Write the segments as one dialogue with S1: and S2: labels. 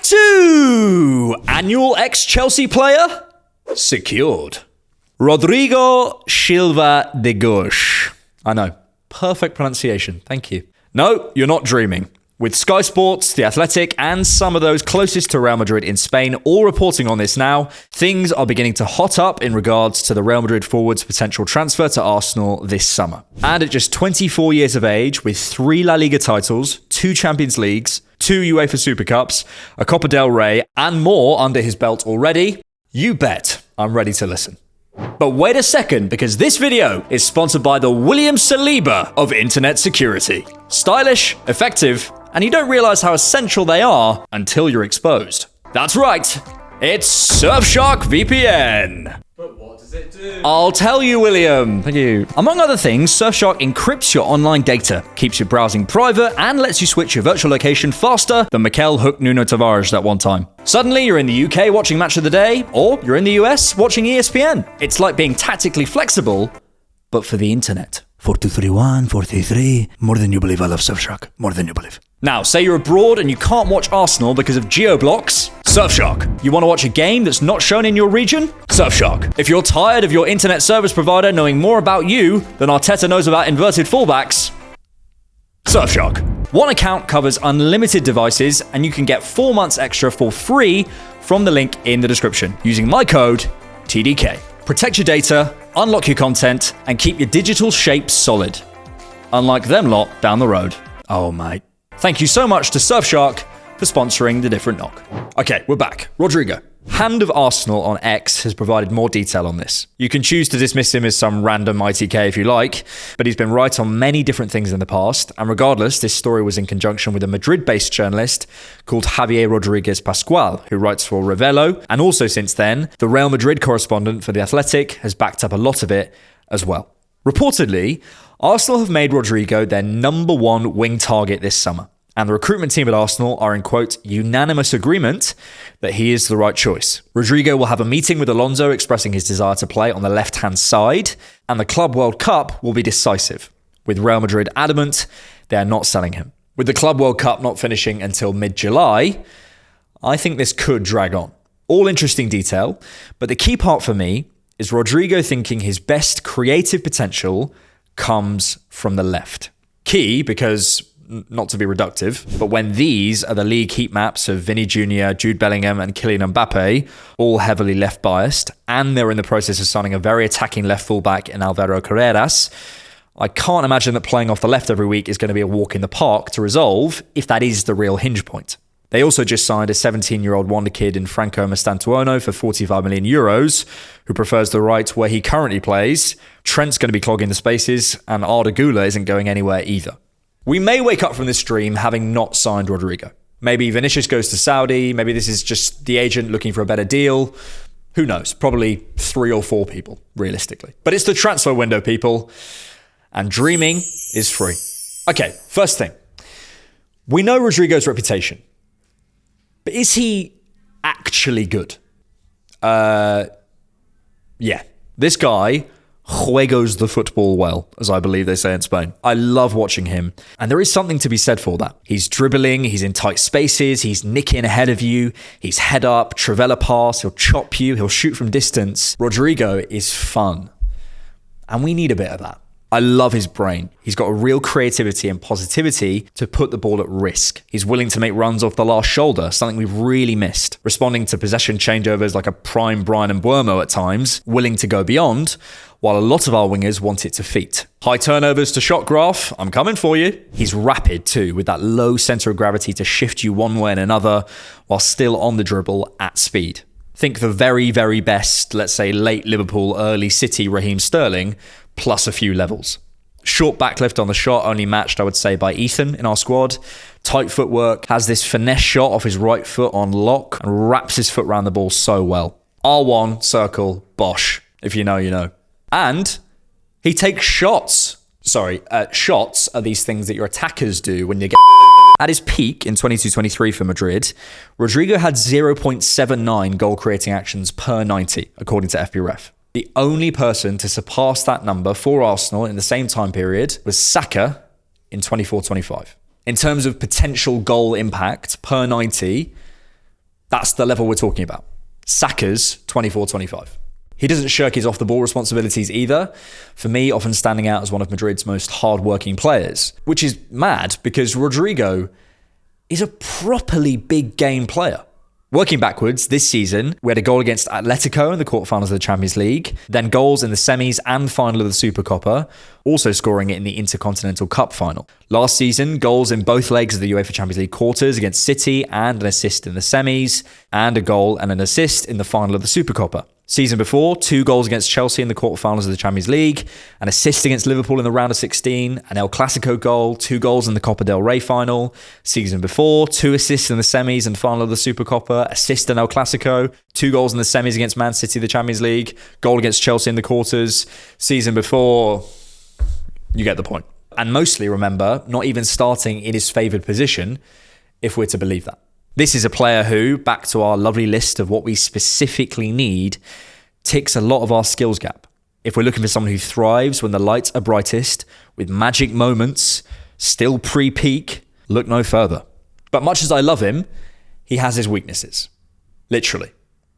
S1: 2. Annual ex-Chelsea player secured. Rodrigo Silva de Gush. I know. Perfect pronunciation. Thank you. No, you're not dreaming. With Sky Sports, The Athletic, and some of those closest to Real Madrid in Spain all reporting on this now, things are beginning to hot up in regards to the Real Madrid forward's potential transfer to Arsenal this summer. And at just 24 years of age, with 3 La Liga titles, 2 Champions Leagues, 2 UEFA Super Cups, a Copa del Rey, and more under his belt already, you bet I'm ready to listen. But wait a second, because this video is sponsored by the William Saliba of internet security. Stylish, effective, and you don't realize how essential they are until you're exposed. That's right, it's Surfshark VPN.
S2: But what does it do?
S1: I'll tell you, William. Thank you. Among other things, Surfshark encrypts your online data, keeps your browsing private, and lets you switch your virtual location faster than Mikel Hook Nuno Tavares that one time. Suddenly, you're in the UK watching Match of the Day, or you're in the US watching ESPN. It's like being tactically flexible, but for the internet. 4231, 43, more than you believe. I love Surfshark, more than you believe. Now, say you're abroad and you can't watch Arsenal because of geo-blocks. Surfshark. You want to watch a game that's not shown in your region? Surfshark. If you're tired of your internet service provider knowing more about you than Arteta knows about inverted fullbacks, Surfshark. One account covers unlimited devices, and you can get 4 months extra for free from the link in the description using my code TDK. Protect your data, unlock your content, and keep your digital shapes solid. Unlike them lot down the road. Oh, mate. Thank you so much to Surfshark for sponsoring The Different Knock. Okay, we're back. Rodrigo. Hand of Arsenal on X has provided more detail on this. You can choose to dismiss him as some random ITK if you like, but he's been right on many different things in the past, and regardless, this story was in conjunction with a Madrid-based journalist called Javier Rodriguez Pascual, who writes for Revelo, and also since then, the Real Madrid correspondent for The Athletic has backed up a lot of it as well. Reportedly, Arsenal have made Rodrigo their number 1 wing target this summer. And the recruitment team at Arsenal are in, quote, unanimous agreement that he is the right choice. Rodrigo will have a meeting with Alonso expressing his desire to play on the left-hand side, and the Club World Cup will be decisive, with Real Madrid adamant they are not selling him. With the Club World Cup not finishing until mid-July, I think this could drag on. All interesting detail, but the key part for me is Rodrigo thinking his best creative potential comes from the left. Key because, not to be reductive, but when these are the league heat maps of Vinny Jr., Jude Bellingham and Kylian Mbappe, all heavily left biased, and they're in the process of signing a very attacking left fullback in Alvaro Carreras, I can't imagine that playing off the left every week is going to be a walk in the park to resolve if that is the real hinge point. They also just signed a 17-year-old wonder kid in Franco Mastantuono for 45 million euros, who prefers the right where he currently plays. Trent's going to be clogging the spaces, and Arda Güler isn't going anywhere either. We may wake up from this stream having not signed Rodrigo. Maybe Vinicius goes to Saudi. Maybe this is just the agent looking for a better deal. Who knows? Probably 3 or 4 people, realistically. But it's the transfer window, people. And dreaming is free. Okay, first thing. We know Rodrigo's reputation. But is he actually good? Yeah. This guy juegos the football well, as I believe they say in Spain. I love watching him, and there is something to be said for that. He's dribbling, he's in tight spaces, he's nicking ahead of you, he's head up, trivela pass, he'll chop you, he'll shoot from distance. Rodrigo is fun, and we need a bit of that. I love his brain. He's got a real creativity and positivity to put the ball at risk. He's willing to make runs off the last shoulder, something we've really missed. Responding to possession changeovers like a prime Brian Mbuemo at times, willing to go beyond, while a lot of our wingers want it to feet. High turnovers to shot graph, I'm coming for you. He's rapid too, with that low center of gravity to shift you one way and another, while still on the dribble at speed. Think the very, very best, let's say late Liverpool, early City Raheem Sterling, plus a few levels. Short backlift on the shot, only matched, I would say, by Ethan in our squad. Tight footwork, has this finesse shot off his right foot on lock, and wraps his foot around the ball so well. R1, circle, bosh. If you know, you know. And he takes shots. Shots are these things that your attackers do when you get... At his peak in 22-23 for Madrid, Rodrigo had 0.79 goal-creating actions per 90, according to FBref. The only person to surpass that number for Arsenal in the same time period was Saka in 24-25. In terms of potential goal impact per 90, That's the level we're talking about. Saka's 24-25. He doesn't shirk his off-the-ball responsibilities either. For me, often standing out as one of Madrid's most hard-working players, which is mad because Rodrigo is a properly big game player. Working backwards, this season, we had a goal against Atletico in the quarterfinals of the Champions League, then goals in the semis and final of the Supercopa, also scoring it in the Intercontinental Cup final. Last season, goals in both legs of the UEFA Champions League quarters against City and an assist in the semis, and a goal and an assist in the final of the Supercopa. Season before, 2 goals against Chelsea in the quarterfinals of the Champions League, an assist against Liverpool in the round of 16, an El Clasico goal, 2 goals in the Copa del Rey final. Season before, 2 assists in the semis and final of the Supercopa, assist in El Clasico, 2 goals in the semis against Man City, the Champions League, goal against Chelsea in the quarters. Season before, you get the point. And mostly, remember, not even starting in his favoured position, if we're to believe that. This is a player who, back to our lovely list of what we specifically need, ticks a lot of our skills gap. If we're looking for someone who thrives when the lights are brightest, with magic moments, still pre-peak, look no further. But much as I love him, he has his weaknesses. Literally.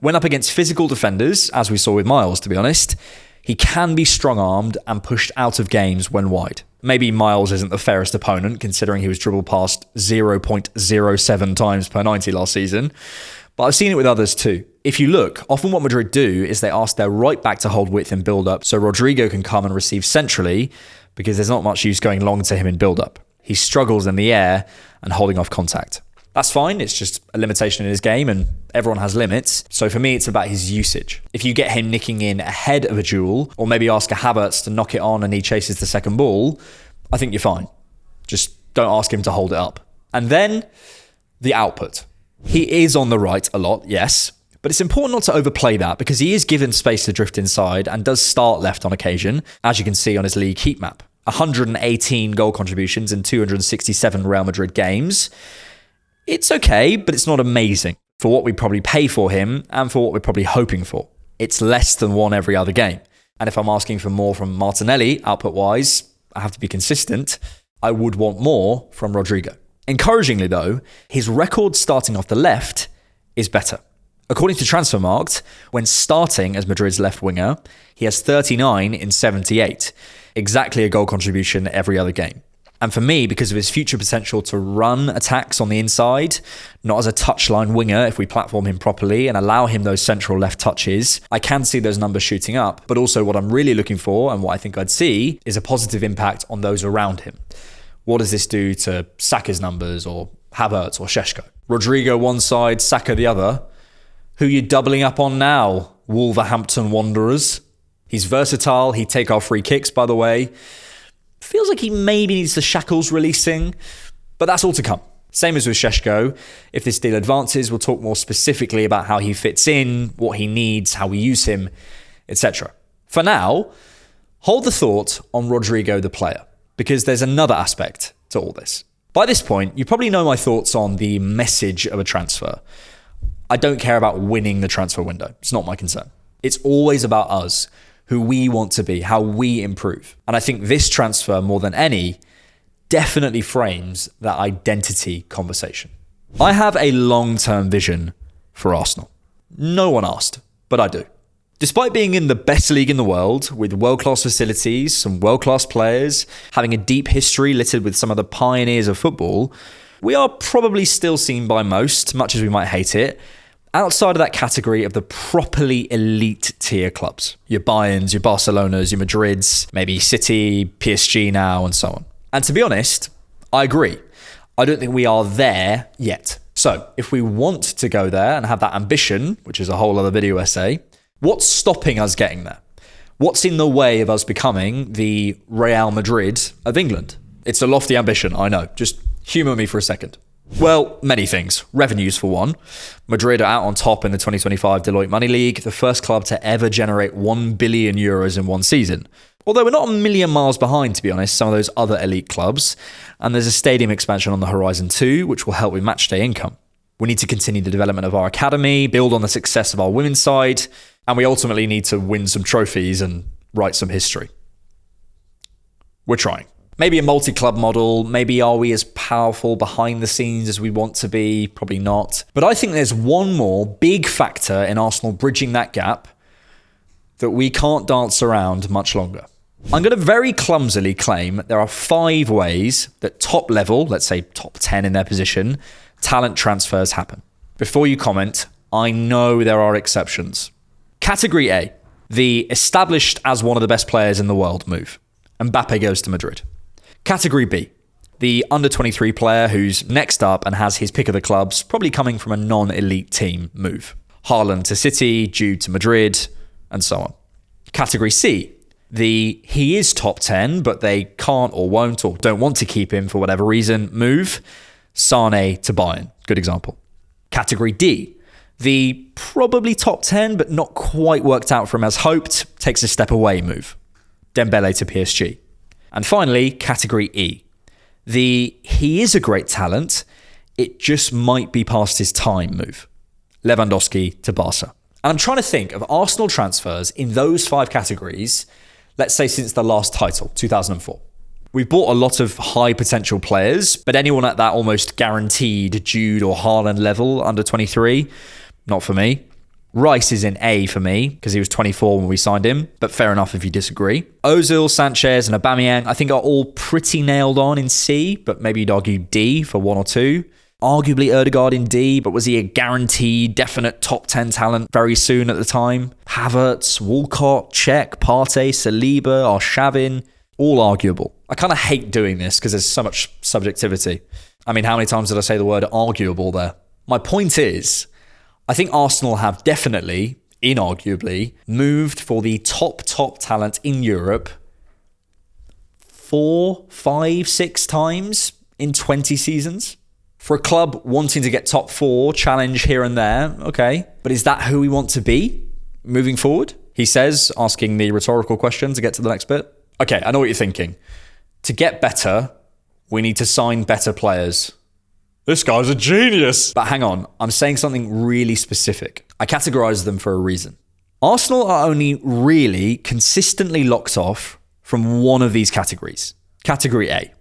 S1: When up against physical defenders, as we saw with Miles, to be honest, he can be strong-armed and pushed out of games when wide. Maybe Miles isn't the fairest opponent, considering he was dribbled past 0.07 times per 90 last season. But I've seen it with others too. If you look, often what Madrid do is they ask their right back to hold width in build-up so Rodrigo can come and receive centrally, because there's not much use going long to him in build-up. He struggles in the air and holding off contact. That's fine, it's just a limitation in his game and everyone has limits. So for me, it's about his usage. If you get him nicking in ahead of a duel, or maybe ask a Havertz to knock it on and he chases the second ball, I think you're fine. Just don't ask him to hold it up. And then, the output. He is on the right a lot, yes, but it's important not to overplay that because he is given space to drift inside and does start left on occasion, as you can see on his league heat map. 118 goal contributions in 267 Real Madrid games. It's okay, but it's not amazing for what we probably pay for him and for what we're probably hoping for. It's less than 1 every other game. And if I'm asking for more from Martinelli, output-wise, I have to be consistent. I would want more from Rodrigo. Encouragingly though, his record starting off the left is better. According to Transfermarkt, when starting as Madrid's left winger, he has 39 in 78, exactly a goal contribution every other game. And for me, because of his future potential to run attacks on the inside, not as a touchline winger if we platform him properly and allow him those central left touches, I can see those numbers shooting up. But also what I'm really looking for and what I think I'd see is a positive impact on those around him. What does this do to Saka's numbers or Havertz or Šeško? Rodrigo one side, Saka the other. Who are you doubling up on now, Wolverhampton Wanderers? He's versatile. He'd take our free kicks, by the way. Feels like he maybe needs the shackles releasing, but that's all to come. Same as with Šeško. If this deal advances, we'll talk more specifically about how he fits in, what he needs, how we use him, etc. For now, hold the thought on Rodrigo the player, because there's another aspect to all this. By this point, you probably know my thoughts on the message of a transfer. I don't care about winning the transfer window. It's not my concern. It's always about us, who we want to be, how we improve. And I think this transfer, more than any, definitely frames that identity conversation. I have a long-term vision for Arsenal. No one asked, but I do. Despite being in the best league in the world, with world-class facilities, some world-class players, having a deep history littered with some of the pioneers of football, we are probably still seen by most, much as we might hate it, outside of that category of the properly elite tier clubs. Your Bayerns, your Barcelonas, your Madrids, maybe City, PSG now, and so on. And to be honest, I agree. I don't think we are there yet. So if we want to go there and have that ambition, which is a whole other video essay, what's stopping us getting there? What's in the way of us becoming the Real Madrid of England? It's a lofty ambition, I know. Just humour me for a second. Well, many things. Revenues, for one. Madrid are out on top in the 2025 Deloitte Money League, the first club to ever generate 1 billion euros in one season. Although we're not a million miles behind, to be honest, some of those other elite clubs. And there's a stadium expansion on the horizon too, which will help with matchday income. We need to continue the development of our academy, build on the success of our women's side, and we ultimately need to win some trophies and write some history. We're trying. Maybe a multi-club model. Maybe are we as powerful behind the scenes as we want to be? Probably not. But I think there's one more big factor in Arsenal bridging that gap that we can't dance around much longer. I'm going to very clumsily claim there are 5 ways that top level, let's say top 10 in their position, talent transfers happen. Before you comment, I know there are exceptions. Category A, the established as one of the best players in the world move. Mbappe goes to Madrid. Category B, the under-23 player who's next up and has his pick of the clubs, probably coming from a non-elite team move. Haaland to City, Jude to Madrid, and so on. Category C, he is top 10, but they can't or won't or don't want to keep him for whatever reason move. Sane to Bayern, good example. Category D, the probably top 10, but not quite worked out for him as hoped, takes a step away move. Dembele to PSG. And finally, category E, he is a great talent, it just might be past his time move. Lewandowski to Barca. And I'm trying to think of Arsenal transfers in those 5 categories, let's say since the last title, 2004. We've bought a lot of high potential players, but anyone at that almost guaranteed Jude or Haaland level under 23, not for me. Rice is in A for me because he was 24 when we signed him, but fair enough if you disagree. Ozil, Sanchez and Aubameyang I think are all pretty nailed on in C, but maybe you'd argue D for 1 or 2. Arguably Ødegaard in D, but was he a guaranteed, definite top 10 talent very soon at the time? Havertz, Walcott, Cech, Partey, Saliba, Arshavin, all arguable. I kind of hate doing this because there's so much subjectivity. I mean, how many times did I say the word arguable there? My point is, I think Arsenal have definitely, inarguably, moved for the top talent in Europe 4, 5, 6 times in 20 seasons. For a club wanting to get top 4, challenge here and there, okay. But is that who we want to be moving forward? He says, asking the rhetorical question to get to the next bit. Okay, I know what you're thinking. To get better, we need to sign better players. This guy's a genius. But hang on, I'm saying something really specific. I categorize them for a reason. Arsenal are only really consistently locked off from one of these categories. Category A.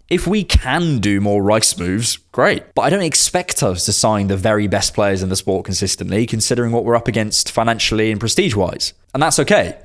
S1: If we can do more Rice moves, great. But I don't expect us to sign the very best players in the sport consistently, considering what we're up against financially and prestige-wise. And that's okay,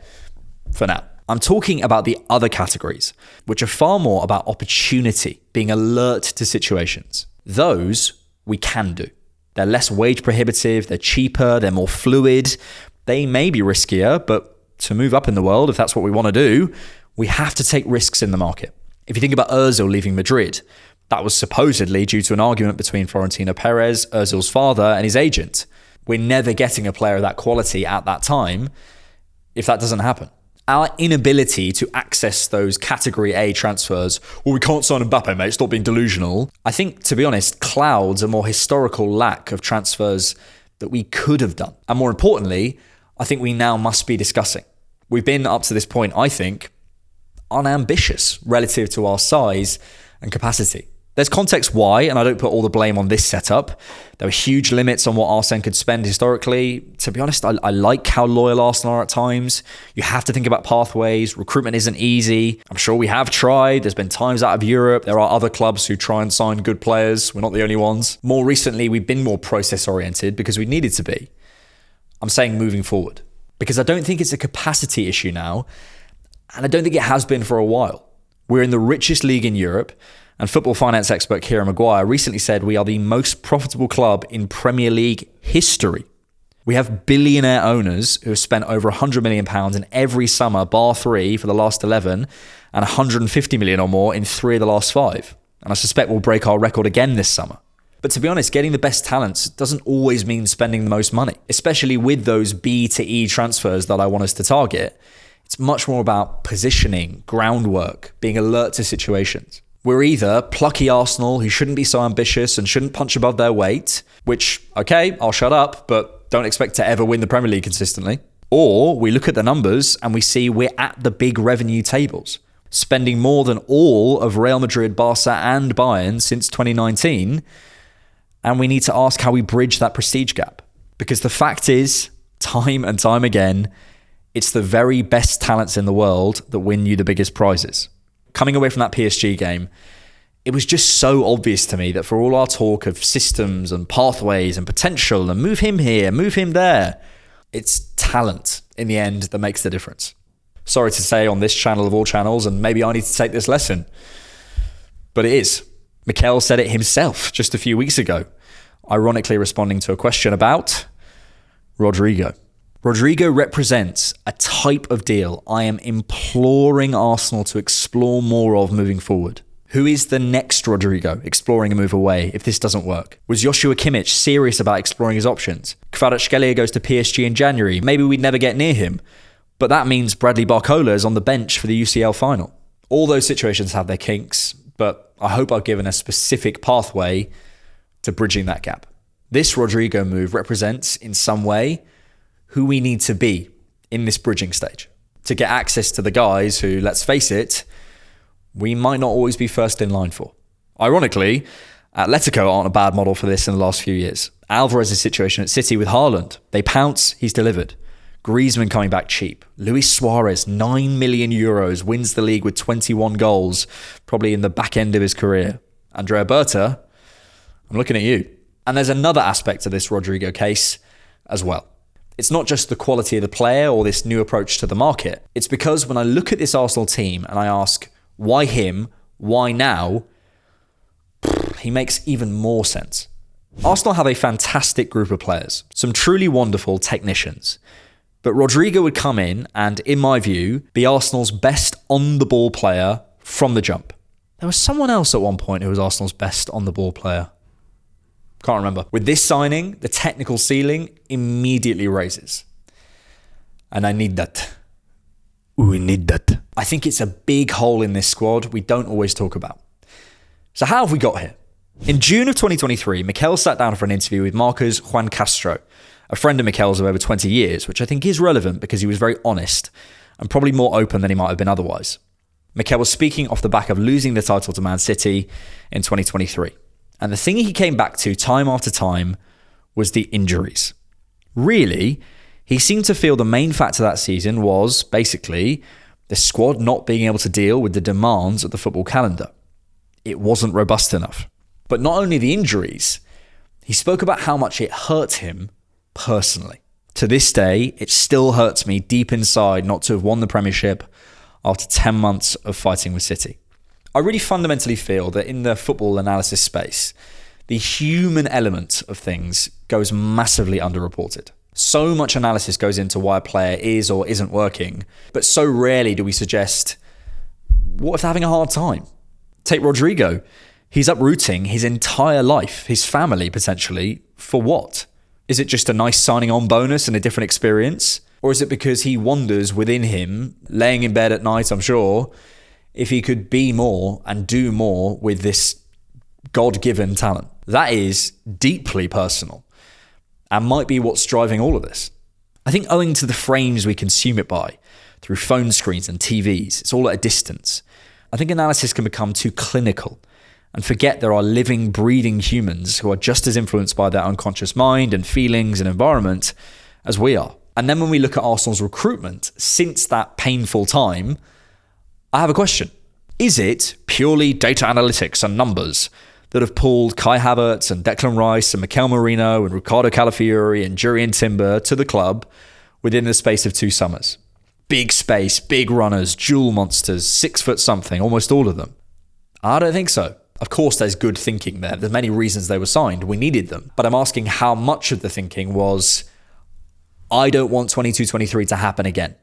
S1: for now. I'm talking about the other categories, which are far more about opportunity, being alert to situations. Those we can do. They're less wage prohibitive, they're cheaper, they're more fluid. They may be riskier, but to move up in the world, if that's what we want to do, we have to take risks in the market. If you think about Ozil leaving Madrid, that was supposedly due to an argument between Florentino Perez, Ozil's father, and his agent. We're never getting a player of that quality at that time if that doesn't happen. Our inability to access those category A transfers, well, we can't sign Mbappe, mate, stop being delusional, I think, to be honest, clouds a more historical lack of transfers that we could have done. And more importantly, I think we now must be discussing. We've been, up to this point, I think, unambitious relative to our size and capacity. There's context why, and I don't put all the blame on this setup. There were huge limits on what Arsene could spend historically. To be honest, I like how loyal Arsenal are at times. You have to think about pathways. Recruitment isn't easy. I'm sure we have tried. There's been times out of Europe. There are other clubs who try and sign good players. We're not the only ones. More recently, we've been more process-oriented because we needed to be. I'm saying moving forward. Because I don't think it's a capacity issue now, and I don't think it has been for a while. We're in the richest league in Europe, and football finance expert Kieran Maguire recently said we are the most profitable club in Premier League history. We have billionaire owners who have spent over £100 million in every summer, bar 3 for the last 11, and 150 million or more in 3 of the last 5. And I suspect we'll break our record again this summer. But to be honest, getting the best talents doesn't always mean spending the most money, especially with those B to E transfers that I want us to target. It's much more about positioning, groundwork, being alert to situations. We're either plucky Arsenal who shouldn't be so ambitious and shouldn't punch above their weight, which, okay, I'll shut up, but don't expect to ever win the Premier League consistently. Or we look at the numbers and we see we're at the big revenue tables, spending more than all of Real Madrid, Barca and Bayern since 2019. And we need to ask how we bridge that prestige gap. Because the fact is, time and time again, it's the very best talents in the world that win you the biggest prizes. coming away from that PSG game, it was just so obvious to me that for all our talk of systems and pathways and potential and move him here, move him there, it's talent in the end that makes the difference. Sorry to say on this channel of all channels, and maybe I need to take this lesson, but it is. Mikel said it himself just a few weeks ago, ironically responding to a question about Rodrygo. Rodrygo represents a type of deal I am imploring Arsenal to explore more of moving forward. Who is the next Rodrigo exploring a move away if this doesn't work? Was Joshua Kimmich serious about exploring his options? Kvaratskhelia goes to PSG in January. Maybe we'd never get near him. But that means Bradley Barcola is on the bench for the UCL final. All those situations have their kinks, but I hope I've given a specific pathway to bridging that gap. This Rodrigo move represents, in some way, who we need to be in this bridging stage to get access to the guys who, let's face it, we might not always be first in line for. Ironically, Atletico aren't a bad model for this in the last few years. Alvarez's situation at City with Haaland, they pounce, he's delivered. Griezmann coming back cheap. Luis Suarez, 9 million euros, wins the league with 21 goals, probably in the back end of his career. Andrea Berta, I'm looking at you. And there's another aspect to this Rodrigo case as well. It's not just the quality of the player or this new approach to the market. It's because when I look at this Arsenal team and I ask, why him? Why now? He makes even more sense. Arsenal have a fantastic group of players, some truly wonderful technicians. But Rodrigo would come in and, in my view, be Arsenal's best on-the-ball player from the jump. There was someone else at one point who was Arsenal's best on-the-ball player. Can't remember. With this signing, the technical ceiling immediately raises. And I need that. We need that. I think it's a big hole in this squad we don't always talk about. So how have we got here? In June of 2023, Mikel sat down for an interview with Marcos Juan Castro, a friend of Mikel's of over 20 years, which I think is relevant because he was very honest and probably more open than he might have been otherwise. Mikel was speaking off the back of losing the title to Man City in 2023. And the thing he came back to time after time was the injuries. Really, he seemed to feel the main factor that season was, basically, the squad not being able to deal with the demands of the football calendar. It wasn't robust enough. But not only the injuries, he spoke about how much it hurt him personally. To this day, it still hurts me deep inside not to have won the Premiership after 10 months of fighting with City. I really fundamentally feel that in the football analysis space, the human element of things goes massively underreported. So much analysis goes into why a player is or isn't working, but so rarely do we suggest, what if they're having a hard time? Take Rodrigo. He's uprooting his entire life, his family potentially, for what? Is it just a nice signing on bonus and a different experience? Or is it because he wonders within him, laying in bed at night, I'm sure, if he could be more and do more with this God-given talent? That is deeply personal and might be what's driving all of this. I think owing to the frames we consume it by, through phone screens and TVs, it's all at a distance. I think analysis can become too clinical and forget there are living, breathing humans who are just as influenced by their unconscious mind and feelings and environment as we are. And then when we look at Arsenal's recruitment since that painful time, I have a question. Is it purely data analytics and numbers that have pulled Kai Havertz and Declan Rice and Mikel Merino and Ricardo Calafiori and Jurrien Timber to the club within the space of 2 summers? Big space, big runners, jewel monsters, 6 foot something, almost all of them. I don't think so. Of course, there's good thinking there. There's many reasons they were signed. We needed them. But I'm asking how much of the thinking was, I don't want 22-23 to happen again.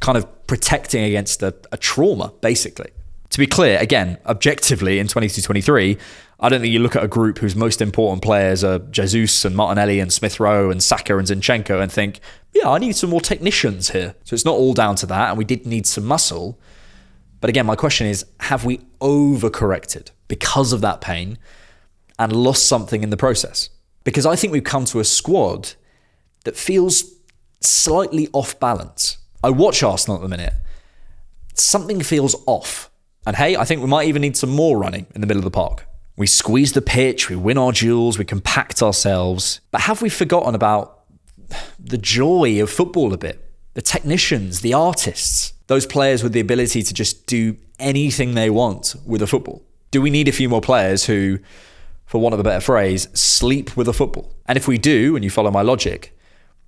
S1: Kind of protecting against a trauma, basically. To be clear, again, objectively in 22-23, I don't think you look at a group whose most important players are Jesus and Martinelli and Smith Rowe and Saka and Zinchenko and think, yeah, I need some more technicians here. So it's not all down to that, and we did need some muscle. But again, my question is, have we overcorrected because of that pain and lost something in the process? Because I think we've come to a squad that feels slightly off balance. I watch Arsenal at the minute. Something feels off. And hey, I think we might even need some more running in the middle of the park. We squeeze the pitch, we win our duels, we compact ourselves. But have we forgotten about the joy of football a bit? The technicians, the artists, Those players with the ability to just do anything they want with a football. Do we need a few more players who, for want of a better phrase, sleep with a football? And if we do, and you follow my logic,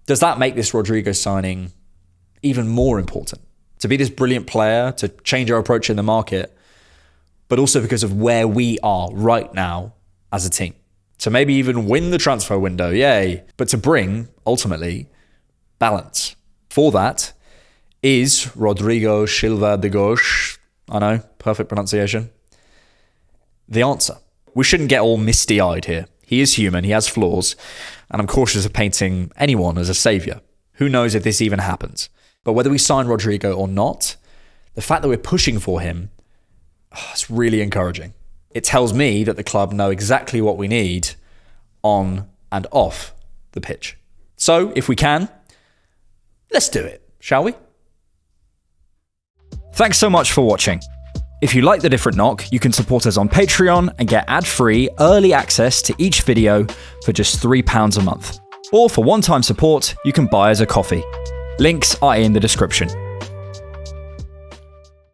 S1: does that make this Rodrygo signing even more important? To be this brilliant player, to change our approach in the market, but also because of where we are right now as a team. To maybe even win the transfer window, yay, but to bring, ultimately, balance. For that is Rodrigo Silva de Gauche, I know, perfect pronunciation, the answer. We shouldn't get all misty-eyed here. He is human, he has flaws, and I'm cautious of painting anyone as a saviour. Who knows if this even happens? But whether we sign Rodrigo or not, the fact that we're pushing for him, it's really encouraging. It tells me that the club know exactly what we need on and off the pitch. So, if we can, let's do it, shall we? Thanks so much for watching. If you like The Different Knock, you can support us on Patreon and get ad-free early access to each video for just £3 a month. Or for one-time support, you can buy us a coffee. Links are in the description.